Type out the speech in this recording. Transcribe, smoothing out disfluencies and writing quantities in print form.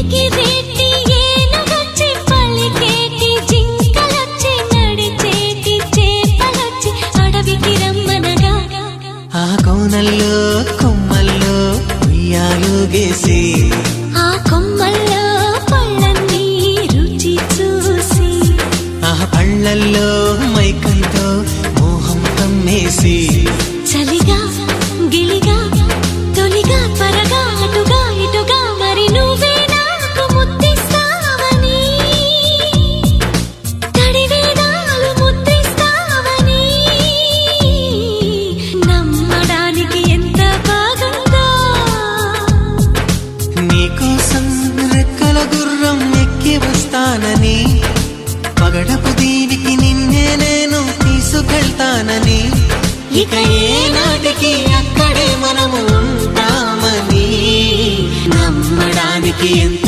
ఎగిరేటి ఏనుగొచ్చి పలికేటి జింకలొచ్చి నడిచేటి చేపలొచ్చి అడవికి రమ్మనగా ఆ కోనల్లో కొమ్మల్లో ఉయ్యాలుగేసి ఆ కొమ్మల్లో పళ్ళన్నీ రుచి చూసి ఆ పళ్ళల్లో మైకంతో మోహం కమ్మేసి చలిగా గిలిగా తొలిగా త్వరగా అటుగా ఇటుగా మరి నువ్వే నాకు ముద్దిస్తావని తడివేదాలు ముద్రిస్తావని నమ్మడానికి ఎంత బాగుందో నీకోసం రెక్కల గుర్రం ఎక్కి వస్తానని పగడపు దీనికి నిన్నే నేను తీసుకెళ్తానని ఇక ఏనాటికి అక్కడే మనము ఉంటామని నమ్మడానికి ఎంత